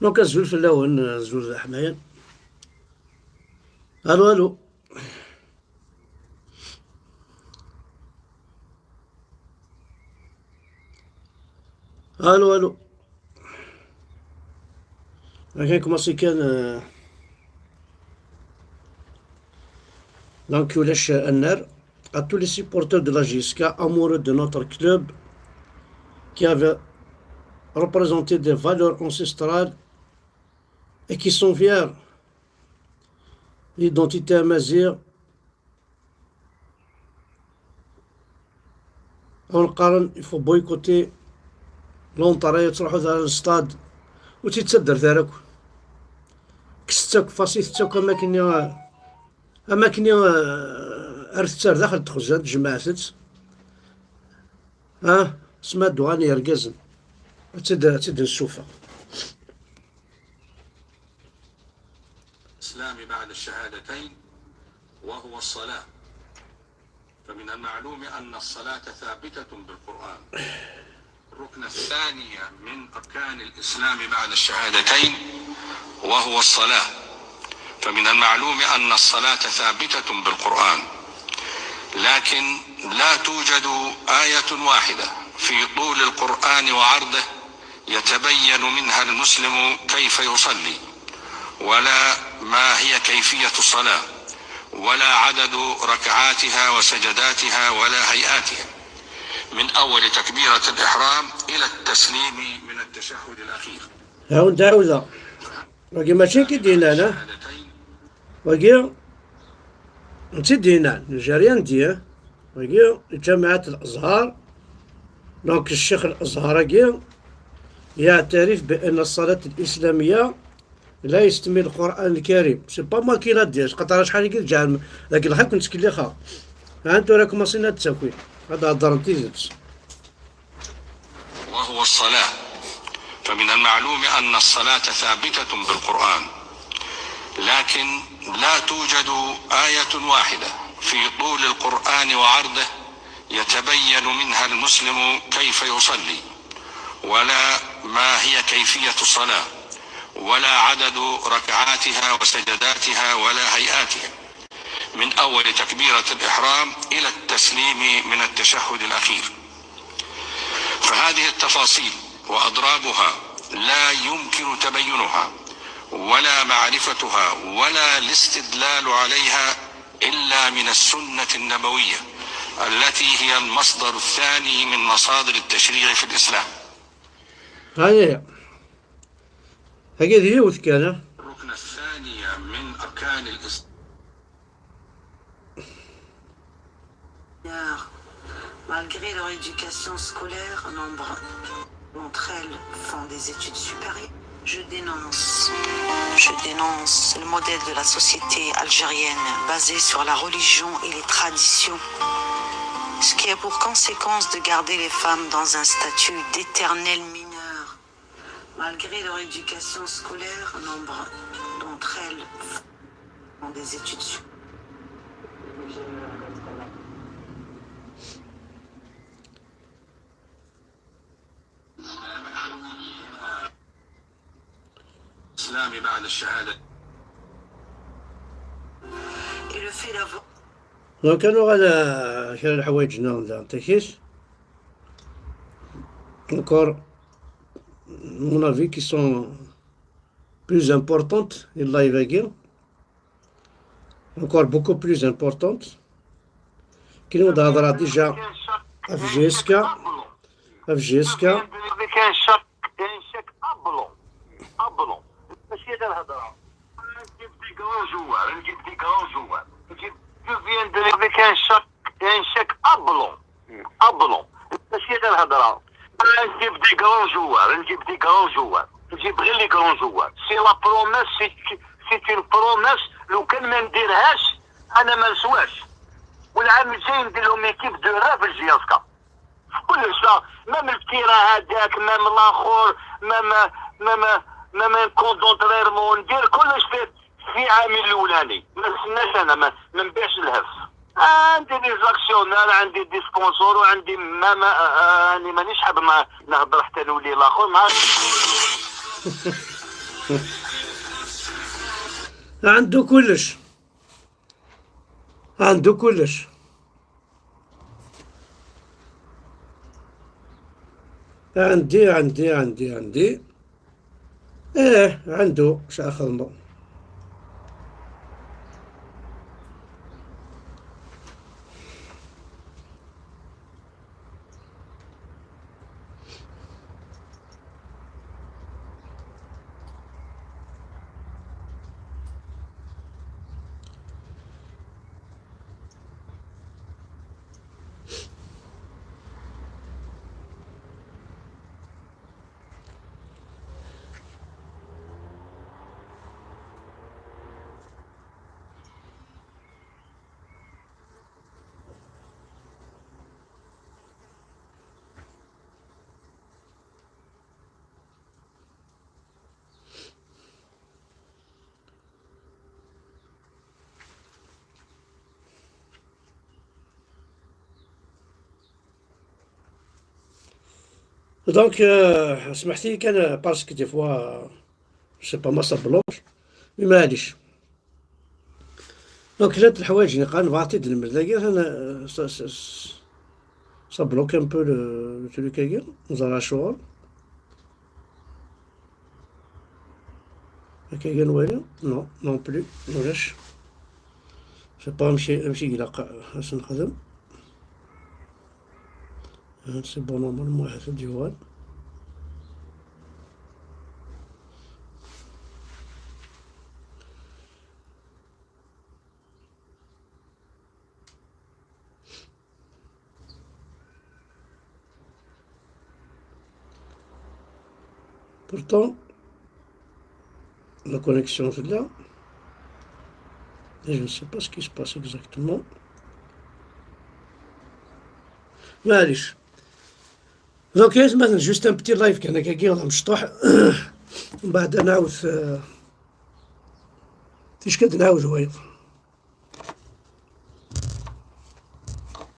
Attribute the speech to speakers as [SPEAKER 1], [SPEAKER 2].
[SPEAKER 1] دونك الزول في اللون الزول حمايا. الو الو. الو الو. كان كوماسي كان دونك ولاش النار à tous les supporters de la JSK amoureux de notre club qui avait représenté des valeurs ancestrales et qui sont fiers de l'identité amazigh. ونقارن يفو بويكوتي لونطري تروحو على الستاد وتتصدر ثارك كستك فاسيتك أماكن أرثتار داخل تخزات جماعتت سما دوغاني يرقزن تد السوفة.
[SPEAKER 2] الإسلام بعد الشهادتين وهو الصلاة، فمن المعلوم أن الصلاة ثابتة بالقرآن. الركن الثاني من أركان الإسلام بعد الشهادتين وهو الصلاة، فمن المعلوم أن الصلاة ثابتة بالقرآن، لكن لا توجد آية واحدة في طول القرآن وعرضه يتبين منها المسلم كيف يصلي، ولا ما هي كيفية الصلاة، ولا عدد ركعاتها وسجداتها ولا هيئاتها، من أول تكبيرة الإحرام إلى التسليم من التشهد الأخير.
[SPEAKER 1] هاو داوزة وكي ماشي كيدينا أنا وكي نتدينا نيجيريان ديه وكي جامعة الأزهر. دونك الشيخ الأزهر كي يعترف بأن الصلاة الإسلامية لا يستمي القرآن الكريم. سي با ما كي لا دير قطره شحال يقول جا لكن الحق كنت كليخا ها انتو راكم مصينا التساكوين هذا هضرتي زدت.
[SPEAKER 2] وهو الصلاة، فمن المعلوم أن الصلاة ثابتة بالقرآن، لكن لا توجد آية واحدة في طول القرآن وعرضه يتبين منها المسلم كيف يصلي، ولا ما هي كيفية الصلاة، ولا عدد ركعاتها وسجداتها ولا هيئاتها، من أول تكبيرة الإحرام إلى التسليم من التشهد الأخير. فهذه التفاصيل وأضرابها لا يمكن تبينها ولا معرفتها ولا الاستدلال عليها إلا من السنة النبوية التي هي المصدر الثاني من مصادر التشريع في الإسلام.
[SPEAKER 1] هذه هي وثكانة.
[SPEAKER 2] الركن الثاني من أركان الإسلام.
[SPEAKER 3] Malgré leur éducation scolaire, nombre d'entre elles font des études supérieures. Je dénonce le modèle de la société algérienne basé sur la religion et les traditions, ce qui a pour conséquence de garder les femmes dans un statut d'éternelles mineures. Malgré leur éducation scolaire, nombre d'entre elles font des études supérieures.
[SPEAKER 2] الإسلام بعد الشهادة.
[SPEAKER 1] دونك كانوا غادا شحال الحوايج هنا تاكيش encore mon avis qui sont plus importantes il live encore beaucoup plus importantes كاين هضره ديجا في جيسكا
[SPEAKER 4] كاين شك ابلون ماشي هذا الهضره. نجيب دي كرون جوار نجيب فيان دو كاين شك ابلون ماشي هذا الهضره. نجيب دي كرون جوار نجيب غير لي كرون جوار. سي لا بروميس سي اون بروميس لو كان ما نديرهاش انا ما نسواش. والعام الجاي ندير لهم ايكيب دو راه في الجياسكا كلش، مام الكيرا هذاك مام الاخر مام كونتريرمون ندير كلش في عامي الاولاني. ما نستناش انا ما نبيعش الهف. عندي دي زاكسيونير، عندي دي سبونسور، وعندي راني مانيش حاب نهضر حتى نولي الاخر
[SPEAKER 1] عنده كلش، عنده كلش. عندي ايه عنده شا خدمه. دونك سمحتي كان باسكو دي فوا سي با ما صبلوش مي معليش. دونك ثلاث الحوايج اللي قال نبغي المزاير انا صبلوك ان بو لو تروك هاكي نزرع شغل هكا نوالي نو نون بلو ولاش سي با نمشي يلاقى اش نخدم. سي بون نورمالمون واحد في الديوان. Pourtant, la connexion est là. Et je ne sais pas ce qui se passe exactement. معليش. دونك مثلا جوست ان بتي لايف كان هكاكي ولا مشطوح. من بعد نعاود تيش كد نعاود شويه.